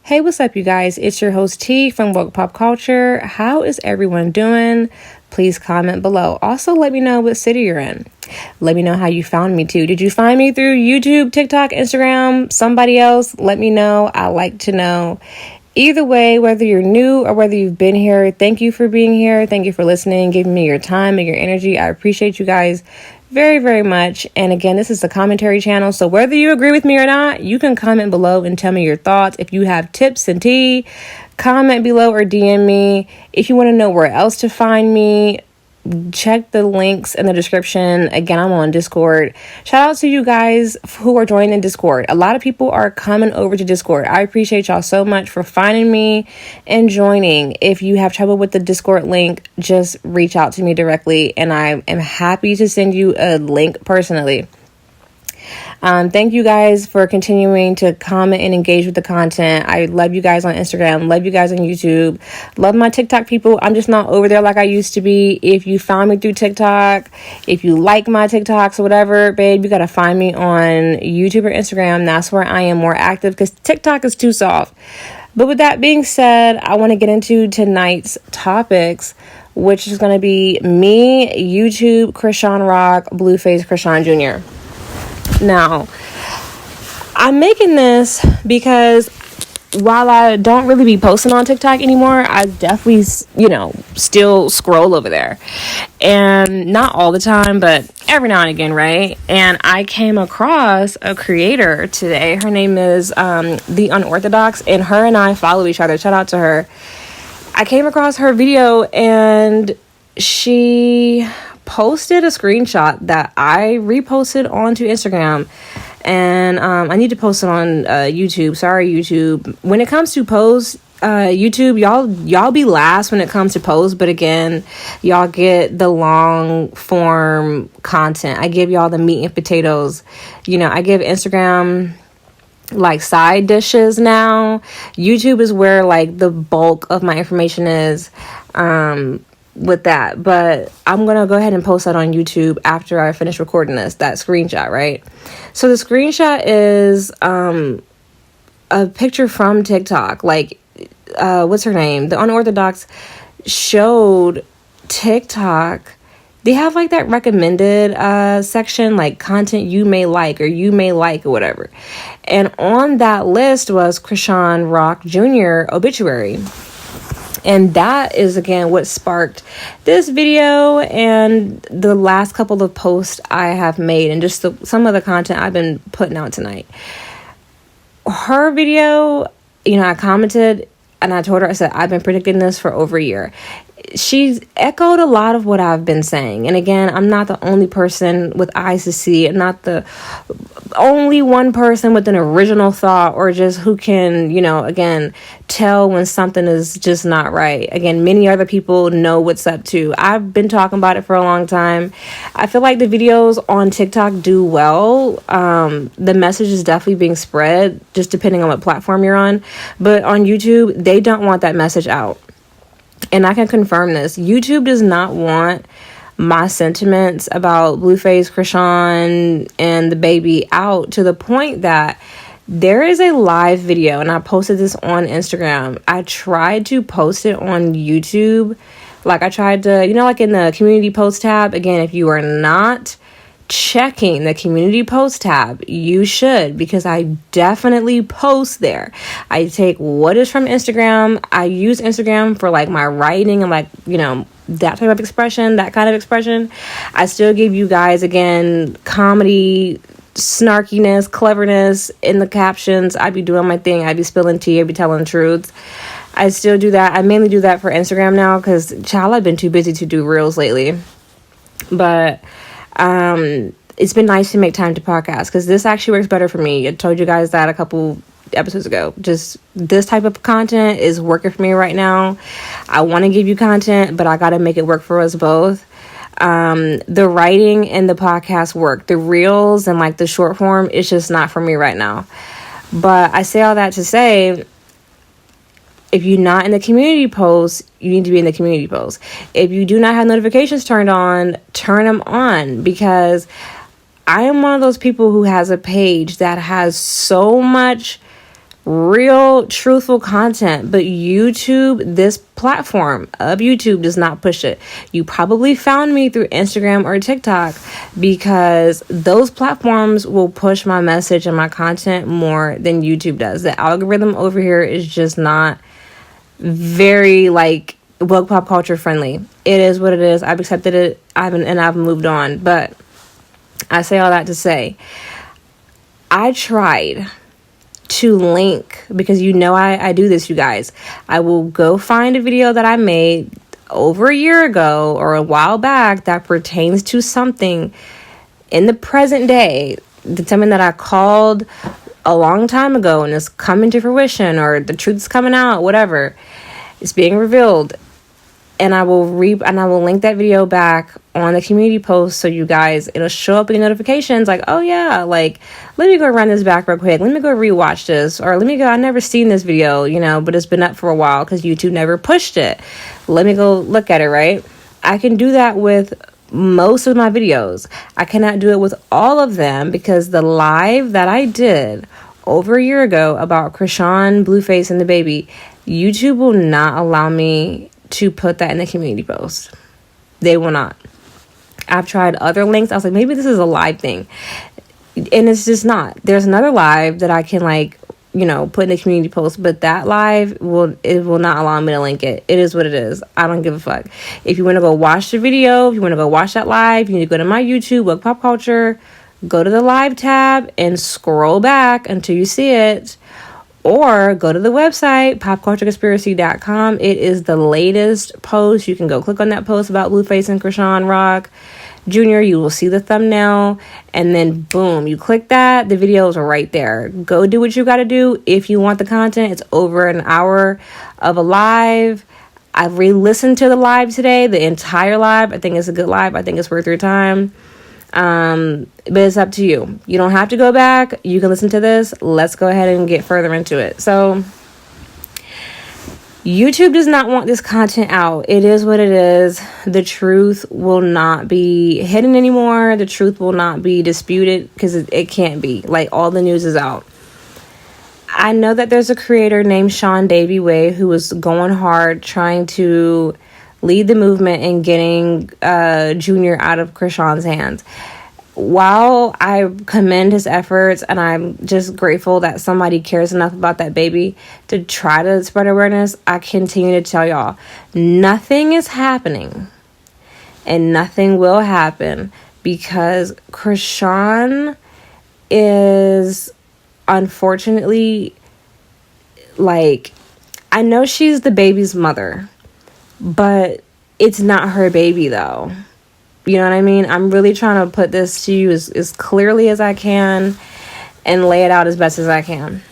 Hey, what's up, you guys? It's your host T from Woke Pop Culture. How is everyone doing? Please comment below. Also, let me know what city you're in. Let me know how you found me too. Did you find me through YouTube, TikTok, Instagram, somebody else? Let me know. I like to know. Either way, whether you're new or whether you've been here, thank you for being here. Thank you for listening, giving me your time and your energy. I appreciate you guys very, very much. And again, this is the commentary channel. So whether you agree with me or not, you can comment below and tell me your thoughts. If you have tips and tea, comment below or DM me. If you want to know where else to find me, check the links in the description. Again, I'm on Discord. Shout out to you guys who are joining Discord. A lot of people are coming over to Discord. I appreciate y'all so much for finding me and joining. If you have trouble with the Discord link, just reach out to me directly and I am happy to send you a link personally. Thank you guys for continuing to comment and engage with the content. I love you guys on Instagram, love you guys on YouTube, love my TikTok people. I'm just not over there like I used to be. If you found me through TikTok, if you like my TikToks or whatever, babe, you gotta find me on YouTube or Instagram. That's where I am more active because TikTok is too soft. But with that being said, I want to get into tonight's topics, which is going to be me, YouTube, Chrisean Rock, Blueface, Chrisean Jr. Now, I'm making this because while I don't really be posting on TikTok anymore, I definitely, still scroll over there. And not all the time, but every now and again, right? And I came across a creator today. Her name is The Unorthodox, and her and I follow each other. Shout out to her. I came across her video, and she posted a screenshot that I reposted onto Instagram, and I need to post it on YouTube. Sorry, YouTube. When it comes to posts, YouTube, y'all be last when it comes to posts, but again, y'all get the long form content. I give y'all the meat and potatoes. I give Instagram like side dishes now. YouTube is where like the bulk of my information is. With that, but I'm gonna go ahead and post that on YouTube after I finish recording that screenshot, right? So the screenshot is a picture from TikTok. Like what's her name? The Unorthodox showed TikTok. They have like that recommended section, like content you may like or whatever, and on that list was Chrisean Rock Jr. Obituary. And that is, again, what sparked this video and the last couple of posts I have made and just some of the content I've been putting out tonight. Her video, I commented and I told her, I said, I've been predicting this for over a year. She's echoed a lot of what I've been saying. And again, I'm not the only person with eyes to see. I'm not the only one person with an original thought or just who can, again, tell when something is just not right. Again, many other people know what's up too. I've been talking about it for a long time. I feel like the videos on TikTok do well. The message is definitely being spread, just depending on what platform you're on. But on YouTube, they don't want that message out. And I can confirm this. YouTube does not want my sentiments about Blueface, Chrisean, and the baby out to the point that there is a live video, and I posted this on Instagram. I tried to post it on YouTube. Like I tried to, like in the community post tab. Again, if you are not checking the community post tab, you should, because I definitely post there. I take what is from Instagram. I use Instagram for like my writing and like, that type of expression, that kind of expression. I still give you guys, again, comedy, snarkiness, cleverness in the captions. I be doing my thing. I be spilling tea. I be telling the truth. I still do that. I mainly do that for Instagram now because, child, I've been too busy to do reels lately. But it's been nice to make time to podcast because this actually works better for me. I told you guys that a couple episodes ago. Just this type of content is working for me right now. I want to give you content, but I got to make it work for us both. The writing and the podcast work. The reels and like the short form, it's just not for me right now. But I say all that to say, if you're not in the community posts, you need to be in the community posts. If you do not have notifications turned on, turn them on, because I am one of those people who has a page that has so much real truthful content. But YouTube, this platform of YouTube, does not push it. You probably found me through Instagram or TikTok because those platforms will push my message and my content more than YouTube does. The algorithm over here is just not very like woke pop culture friendly. It is what it is. I've accepted it. I've moved on. But I say all that to say, I tried to link, because I do this, you guys. I will go find a video that I made over a year ago or a while back that pertains to something in the present day, something that I called a long time ago and it's coming to fruition, or the truth's coming out, whatever. It's being revealed. And I will link that video back on the community post, so you guys, it'll show up in your notifications like, oh yeah, like, let me go run this back real quick. Let me go rewatch this. Or I never seen this video, but it's been up for a while because YouTube never pushed it. Let me go look at it, right? I can do that with most of my videos. I cannot do it with all of them because the live that I did over a year ago about Chrisean, Blueface, and the baby, YouTube will not allow me to put that in the community post. They will not. I've tried other links. I was like, maybe this is a live thing. And it's just not. There's another live that I can put in the community post, but that live will not allow me to link it. It is what it is. I don't give a fuck. If you want to go watch the video, if you want to go watch that live, you need to go to my YouTube, Woke Pop Culture, go to the live tab and scroll back until you see it. Or go to the website, popcultureconspiracy.com. It is the latest post. You can go click on that post about Blueface and Chrisean Rock Jr. You will see the thumbnail. And then, boom, you click that. The video is right there. Go do what you got to do. If you want the content, it's over an hour of a live. I've re-listened to the live today, the entire live. I think it's a good live. I think it's worth your time. But it's up to you. You don't have to go back. You can listen to this. Let's go ahead and get further into it. So YouTube does not want this content out. It is what it is. The truth will not be hidden anymore. The truth will not be disputed because it can't be. Like, all the news is out. I know that there's a creator named Sean Davy Way who was going hard trying to lead the movement in getting Junior out of Chrisean's hands. While I commend his efforts and I'm just grateful that somebody cares enough about that baby to try to spread awareness, I continue to tell y'all, nothing is happening and nothing will happen because Chrisean is unfortunately, I know she's the baby's mother, but it's not her baby though. You know what I mean? I'm really trying to put this to you as clearly as I can and lay it out as best as I can.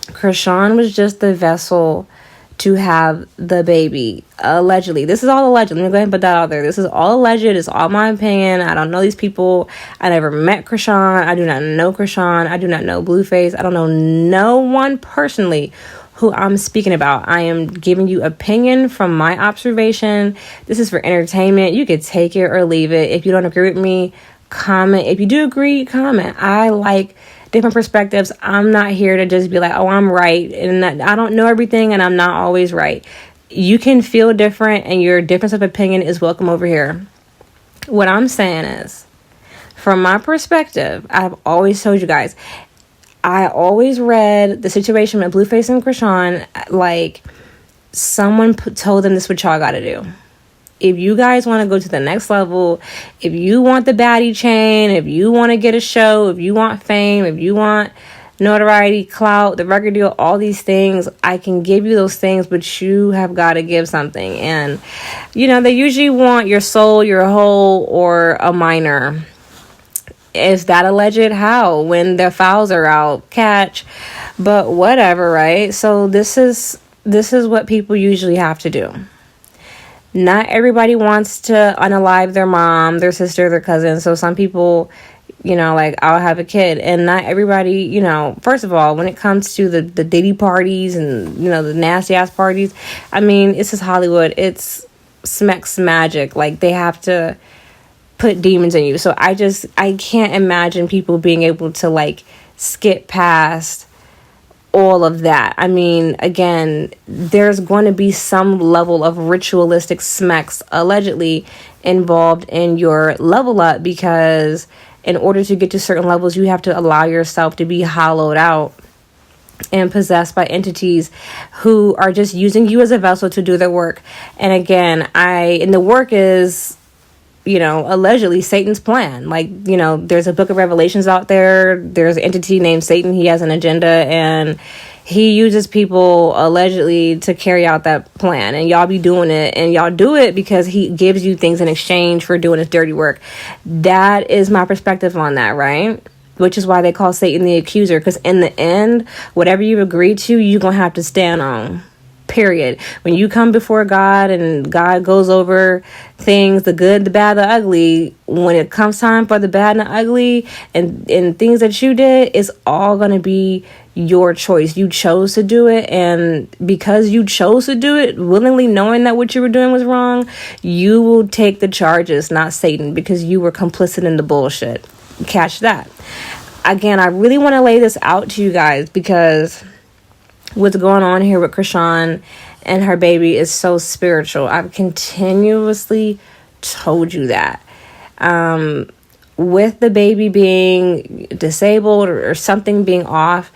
Chrisean was just the vessel to have the baby, allegedly. This is all alleged. Let me go ahead and put that out there. This is all alleged. It's all my opinion. I don't know these people. I never met Chrisean. I do not know Chrisean. I do not know Blueface. I don't know no one personally who I'm speaking about. I am giving you opinion from my observation. This is for entertainment. You could take it or leave it. If you don't agree with me, comment. If you do agree, comment. I like different perspectives. I'm not here to just be like, oh, I'm right. And I don't know everything and I'm not always right. You can feel different and your difference of opinion is welcome over here. What I'm saying is, from my perspective, I've always told you guys, I always read the situation with Blueface and Chrisean like someone told them this is what y'all got to do. If you guys want to go to the next level, if you want the baddie chain, if you want to get a show, if you want fame, if you want notoriety, clout, the record deal, all these things, I can give you those things, but you have got to give something. And, they usually want your soul, your whole, or a minor. Is that alleged? How? When their files are out, catch. But whatever, right? So this is what people usually have to do. Not everybody wants to unalive their mom, their sister, their cousin. So some people, I'll have a kid. And not everybody, first of all, when it comes to the Diddy parties and, the nasty ass parties, I mean, it's just Hollywood. It's Smeck's magic. Like, they have to put demons in you. So I can't imagine people being able to skip past all of that. I mean, again, there's going to be some level of ritualistic smecks allegedly involved in your level up, because in order to get to certain levels, you have to allow yourself to be hollowed out and possessed by entities who are just using you as a vessel to do their work. And again, and the work is, allegedly Satan's plan. Like, there's a book of Revelations out there. There's an entity named Satan. He has an agenda, and he uses people allegedly to carry out that plan. And y'all be doing it, and y'all do it because he gives you things in exchange for doing his dirty work. That is my perspective on that, right? Which is why they call Satan the accuser, because in the end, whatever you agree to, you're going to have to stand on. Period. When you come before God and God goes over things, the good, the bad, the ugly, when it comes time for the bad and the ugly and things that you did, it's all going to be your choice. You chose to do it. And because you chose to do it willingly, knowing that what you were doing was wrong, you will take the charges, not Satan, because you were complicit in the bullshit. Catch that. Again, I really want to lay this out to you guys, because what's going on here with Chrisean and her baby is so spiritual. I've continuously told you that. With the baby being disabled or something being off,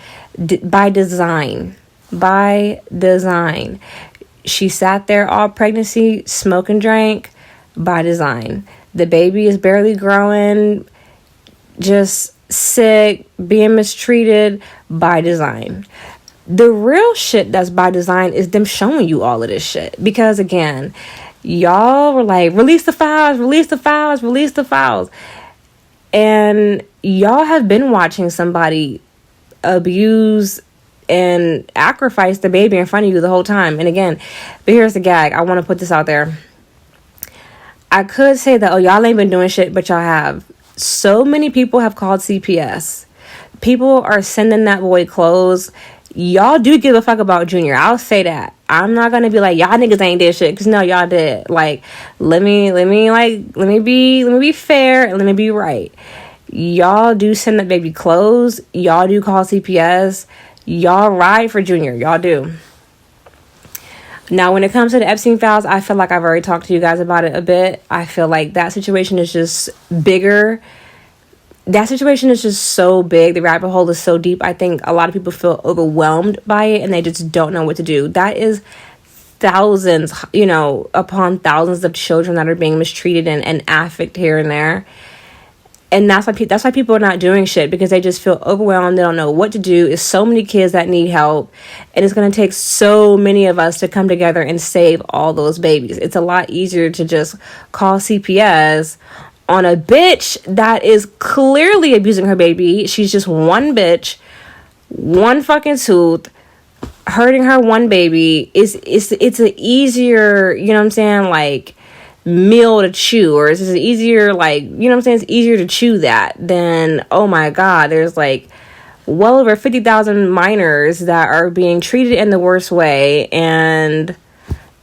by design. By design. She sat there all pregnancy, smoked and drank, by design. The baby is barely growing, just sick, being mistreated, by design. The real shit that's by design is them showing you all of this shit. Because again, y'all were like, release the files, release the files, release the files. And y'all have been watching somebody abuse and sacrifice the baby in front of you the whole time. And again, but here's the gag. I want to put this out there. I could say that, y'all ain't been doing shit, but y'all have. So many people have called CPS. People are sending that boy clothes. Y'all do give a fuck about Junior. I'll say that. I'm not gonna be like, y'all niggas ain't did shit, because no, y'all did. Like, let me be fair and let me be right. Y'all do send that baby clothes. Y'all do call CPS. Y'all ride for Junior. Y'all do. Now, when it comes to the Epstein files, I feel like I've already talked to you guys about it a bit. I feel like that situation is just bigger. That situation is just so big. The rabbit hole is so deep. I think a lot of people feel overwhelmed by it and they just don't know what to do. That is thousands, upon thousands of children that are being mistreated and affected here and there. And that's why people are not doing shit, because they just feel overwhelmed. They don't know what to do. It's so many kids that need help. And it's going to take so many of us to come together and save all those babies. It's a lot easier to just call CPS on a bitch that is clearly abusing her baby. She's just one bitch, one fucking tooth, hurting her one baby. It's an easier, like, meal to chew, or it's just easier, it's easier to chew that than, oh my god, there's like well over 50,000 minors that are being treated in the worst way, and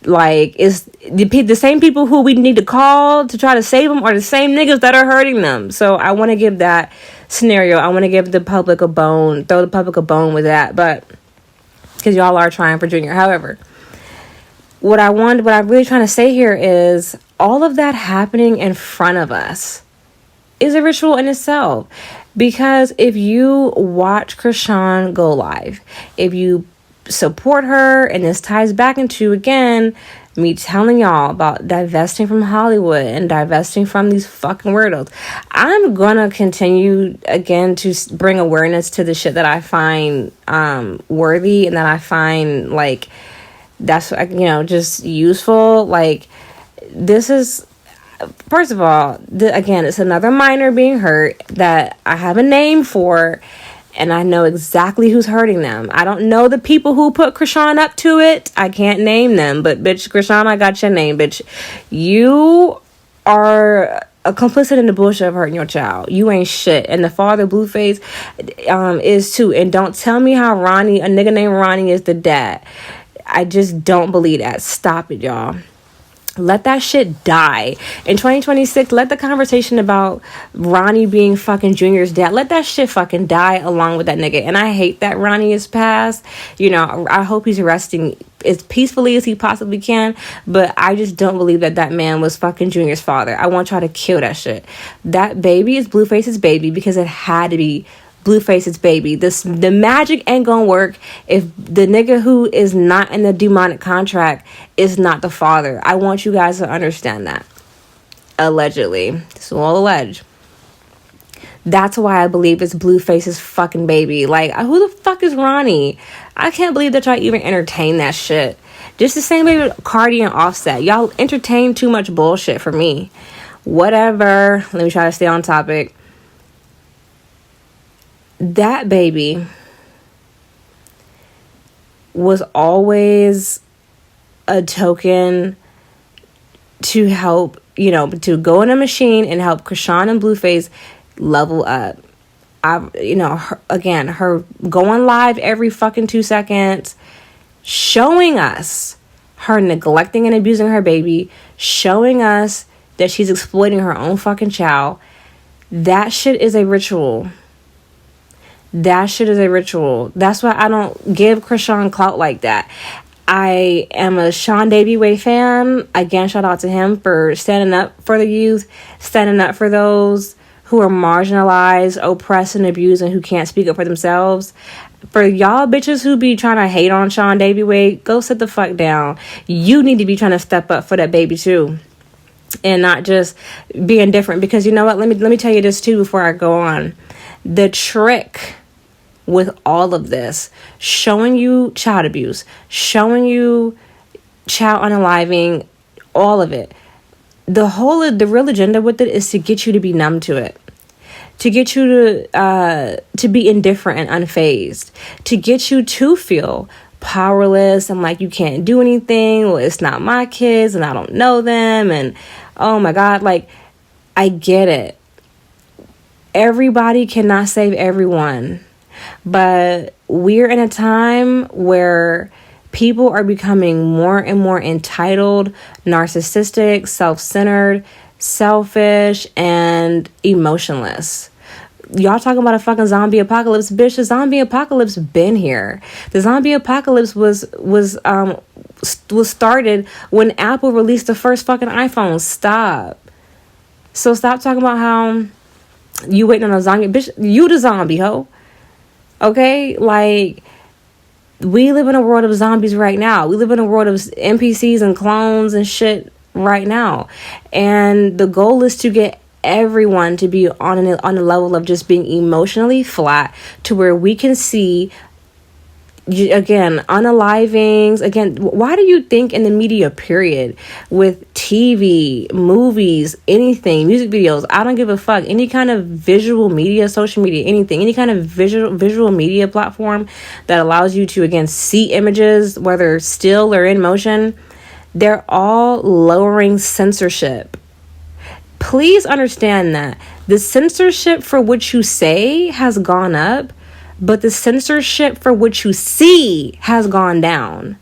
like, is the same people who we need to call to try to save them are the same niggas that are hurting them. So I want to give that scenario, I want to give the public a bone, throw the public a bone with that, but because y'all are trying for Junior. However, what I'm really trying to say here is all of that happening in front of us is a ritual in itself. Because if you watch Chrisean go live, if you support her, and this ties back into, again, me telling y'all about divesting from Hollywood and divesting from these fucking weirdos, I'm gonna continue, again, to bring awareness to the shit that I find worthy and that I find, like, that's, just useful. Like, this is, first of all, again, it's another minor being hurt that I have a name for, and I know exactly who's hurting them. I don't know the people who put Chrisean up to it. I can't name them, but bitch, Chrisean, I got your name, bitch. You are a complicit in the bullshit of hurting your child. You ain't shit. And the father, Blueface, is too. And don't tell me how a nigga named Ronnie is the dad. I just don't believe that. Stop it, y'all. Let that shit die. In 2026, let the conversation about Ronnie being fucking Junior's dad, let that shit fucking die along with that nigga. And I hate that Ronnie is passed. You know, I hope he's resting as peacefully as he possibly can. But I just don't believe that that man was fucking Junior's father. I want y'all to kill that shit. That baby is Blueface's baby because it had to be Blueface's baby. The magic ain't gonna work if the nigga who is not in the demonic contract is not the father. I want you guys to understand that. Allegedly. This is all alleged. That's why I believe it's Blueface's fucking baby. Like, who the fuck is Ronnie? I can't believe that y'all even entertain that shit. Just the same way with Cardi and Offset. Y'all entertain too much bullshit for me. Whatever. Let me try to stay on topic. That baby was always a token to help, you know, to go in a machine and help Chrisean and Blueface level up. Her going live every fucking 2 seconds, showing us her neglecting and abusing her baby, showing us that she's exploiting her own fucking child. That shit is a ritual. That shit is a ritual. That's why I don't give Chrisean clout like that. I am a Sean Davy Way fan. Again, shout out to him for standing up for the youth, standing up for those who are marginalized, oppressed, and abused, and who can't speak up for themselves. For y'all bitches who be trying to hate on Sean Davy Way, go sit the fuck down. You need to be trying to step up for that baby too, and not just being different. Because you know what? Let me tell you this too before I go on. The trick with all of this, showing you child abuse, showing you child unaliving, all of it, the real agenda with it is to get you to be numb to it, to get you to be indifferent and unfazed, to get you to feel powerless and like you can't do anything. Well, it's not my kids and I don't know them, and oh my God, like, I get it. Everybody cannot save everyone. But we're in a time where people are becoming more and more entitled, narcissistic, self-centered, selfish, and emotionless. Y'all talking about a fucking zombie apocalypse? Bitch, the zombie apocalypse been here. The zombie apocalypse was started when Apple released the first fucking iPhone. Stop. So stop talking about how you waiting on a zombie. Bitch, you the zombie, ho. Okay, like, we live in a world of zombies right now. We live in a world of NPCs and clones and shit right now. And the goal is to get everyone to be on a level of just being emotionally flat, to where we can see, again, unalivings. Again, why do you think in the media, period, with TV, movies, anything, music videos, I don't give a fuck, any kind of visual media, social media, anything, any kind of visual media platform that allows you to, again, see images, whether still or in motion, they're all lowering censorship. Please understand that the censorship for what you say has gone up, but the censorship for what you see has gone down.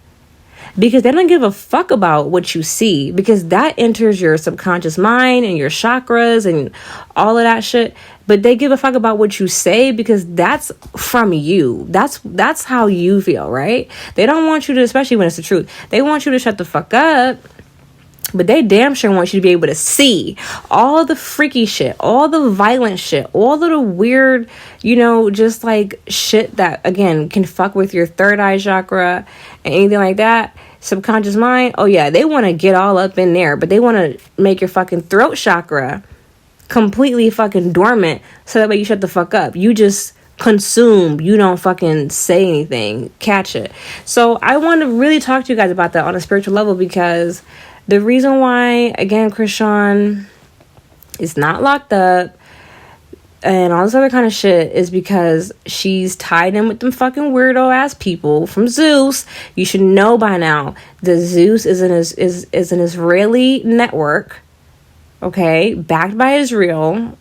Because they don't give a fuck about what you see, because that enters your subconscious mind and your chakras and all of that shit. But they give a fuck about what you say, because that's from you. That's how you feel, right? They don't want you to, especially when it's the truth, they want you to shut the fuck up. But they damn sure want you to be able to see all the freaky shit, all the violent shit, all of the weird, just like shit that, again, can fuck with your third eye chakra and anything like that. Subconscious mind. Oh yeah, they want to get all up in there, but they want to make your fucking throat chakra completely fucking dormant, so that way you shut the fuck up. You just consume. You don't fucking say anything. Catch it. So I want to really talk to you guys about that on a spiritual level, because the reason why, again, Chrisean is not locked up and all this other kind of shit is because she's tied in with them fucking weirdo ass people from Zeus. You should know by now that Zeus is an Israeli network, okay, backed by Israel,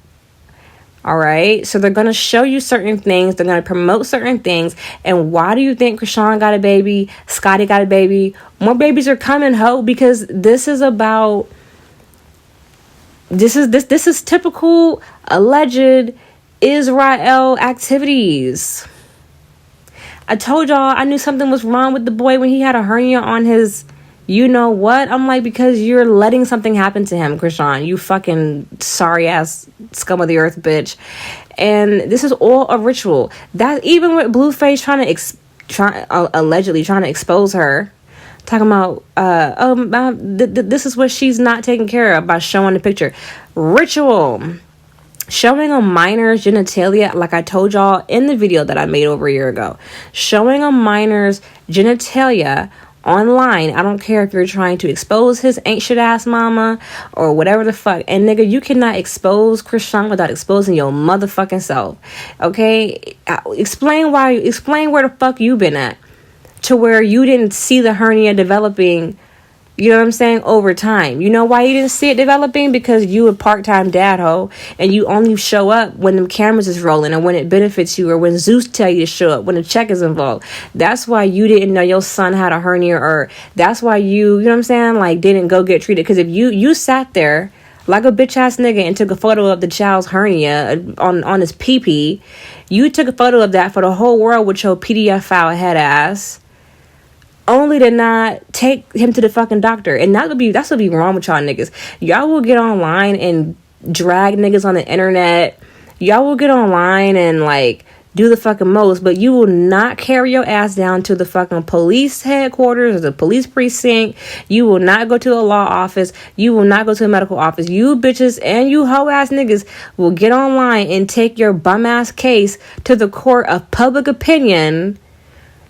All right. So they're going to show you certain things. They're going to promote certain things. And why do you think Chrisean got a baby? Scotty got a baby? More babies are coming, ho, because this is about, this is typical alleged Israel activities. I told y'all I knew something was wrong with the boy when he had a hernia on his, you know what? I'm like, because you're letting something happen to him, Chrisean. You fucking sorry ass scum of the earth bitch. And this is all a ritual. That even with Blueface allegedly trying to expose her, talking about this is what she's not taking care of by showing the picture. Ritual. Showing a minor's genitalia, like I told y'all in the video that I made over a year ago. Showing a minor's genitalia online, I don't care if you're trying to expose his ain't shit ass mama or whatever the fuck. And nigga, you cannot expose Chrisean without exposing your motherfucking self. Okay? Explain where the fuck you been at to where you didn't see the hernia developing, you know what I'm saying, over time. You know why you didn't see it developing? Because you a part-time dad hoe, and you only show up when them cameras is rolling or when it benefits you or when Zeus tell you to show up, when the check is involved. That's why you didn't know your son had a hernia, or that's why you know what I'm saying, like, didn't go get treated. Because if you sat there like a bitch-ass nigga and took a photo of the child's hernia on his pee-pee, you took a photo of that for the whole world with your PDF file head ass, only to not take him to the fucking doctor. And that's what be wrong with y'all niggas. Y'all will get online and drag niggas on the internet. Y'all will get online and like do the fucking most, but you will not carry your ass down to the fucking police headquarters or the police precinct. You will not go to a law office. You will not go to a medical office. You bitches and you hoe ass niggas will get online and take your bum ass case to the court of public opinion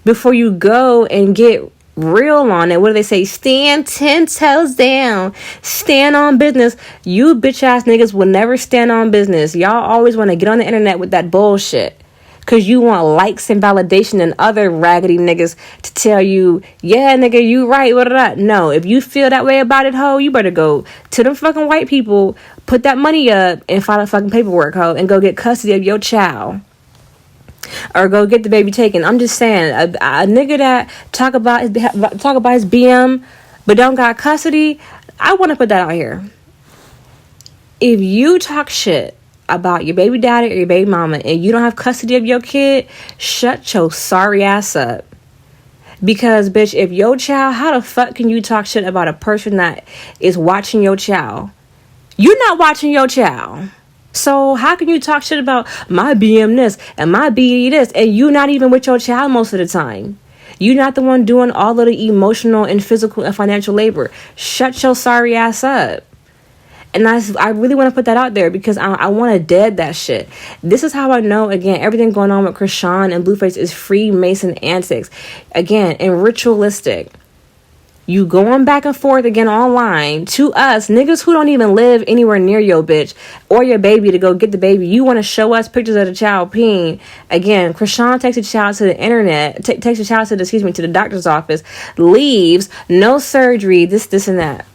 before you go and get real on it. What do they say? Stand 10 toes down. Stand on business. You bitch ass niggas will never stand on business. Y'all always want to get on the internet with that bullshit because you want likes and validation and other raggedy niggas to tell you, yeah, nigga, you right. What that? No, if you feel that way about it, ho, you better go to them fucking white people, put that money up and file a fucking paperwork, ho, and go get custody of your child. Or go get the baby taken. I'm just saying, a nigga that talk about his BM but don't got custody, I want to put that out here. If you talk shit about your baby daddy or your baby mama and you don't have custody of your kid, shut your sorry ass up. Because, bitch, if your child, how the fuck can you talk shit about a person that is watching your child? You're not watching your child. So how can you talk shit about my BM this and my BE this and you not even with your child most of the time? You're not the one doing all of the emotional and physical and financial labor. Shut your sorry ass up. And I really want to put that out there because I want to dead that shit. This is how I know, again, everything going on with Chrisean and Blueface is Freemason antics. Again, and ritualistic. You going back and forth again online to us, niggas who don't even live anywhere near your bitch or your baby to go get the baby. You want to show us pictures of the child peeing. Again, Chrisean takes the child to the internet, takes the child to the doctor's office, leaves, no surgery, this and that.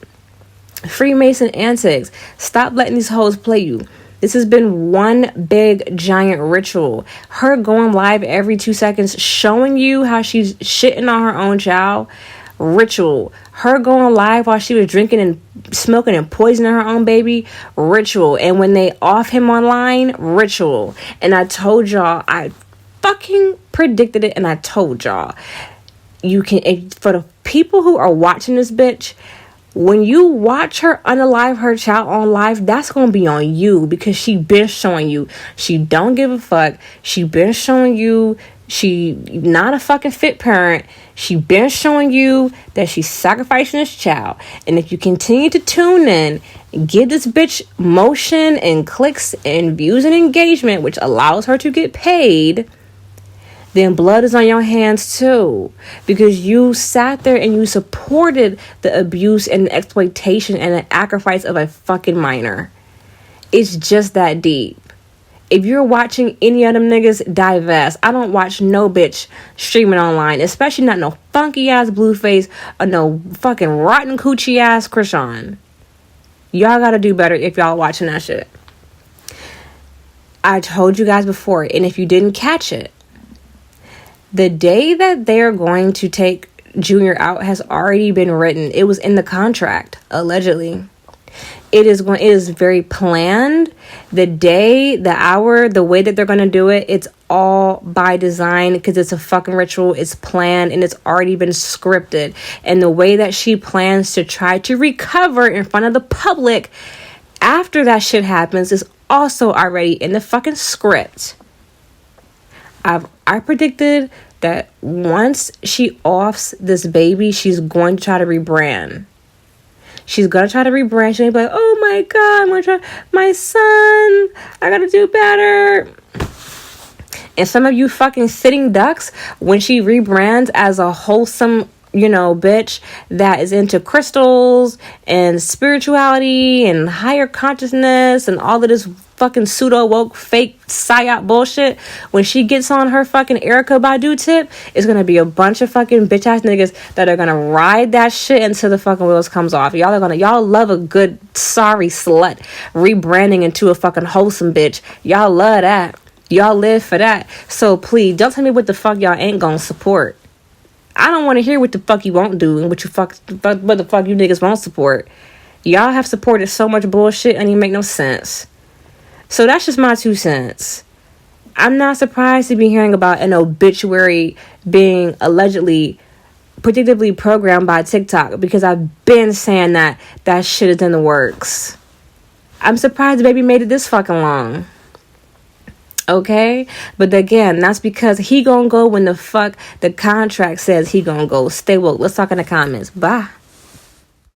Freemason antics. Stop letting these hoes play you. This has been one big giant ritual. Her going live every 2 seconds, showing you how she's shitting on her own child. Ritual. Her going live while she was drinking and smoking and poisoning her own baby. Ritual. And when they off him online, ritual. And I told y'all, I fucking predicted it, and I told y'all, you can, for the people who are watching this bitch, when you watch her unalive her child on live, that's going to be on you because she been showing you she don't give a fuck. She been showing you she not a fucking fit parent. She been showing you that she's sacrificing this child. And if you continue to tune in and give this bitch motion and clicks and views and engagement, which allows her to get paid, then blood is on your hands too. Because you sat there and you supported the abuse and the exploitation and the sacrifice of a fucking minor. It's just that deep. If you're watching any of them niggas, divest. I don't watch no bitch streaming online, especially not no funky ass Blueface or no fucking rotten coochie ass Chrisean. Y'all gotta do better if y'all watching that shit. I told you guys before, and if you didn't catch it, the day that they're going to take Junior out has already been written. It was in the contract, allegedly. It is very planned. The day, the hour, the way that they're going to do it, it's all by design, because it's a fucking ritual. It's planned, and it's already been scripted. And the way that she plans to try to recover in front of the public after that shit happens is also already in the fucking script. I predicted that once she offs this baby, she's going to try to rebrand. She's going to try to rebrand. She's going to be like, oh my God, I'm going to try. My son, I got to do better. And some of you fucking sitting ducks, when she rebrands as a wholesome, bitch that is into crystals and spirituality and higher consciousness and all of this fucking pseudo woke fake psyop bullshit, when she gets on her fucking Erykah Badu tip, it's gonna be a bunch of fucking bitch ass niggas that are gonna ride that shit until the fucking wheels comes off. Y'all love a good sorry slut rebranding into a fucking wholesome bitch. Y'all love that. Y'all live for that. So please don't tell me what the fuck y'all ain't gonna support. I don't want to hear what the fuck you won't do and what the fuck you niggas won't support. Y'all have supported so much bullshit and it make no sense. So that's just my 2 cents. I'm not surprised to be hearing about an obituary being allegedly, predictably programmed by TikTok, because I've been saying that shit is in the works. I'm surprised the baby made it this fucking long. Okay? But again, that's because he gonna go when the fuck the contract says he gonna go. Stay woke. Let's talk in the comments. Bye.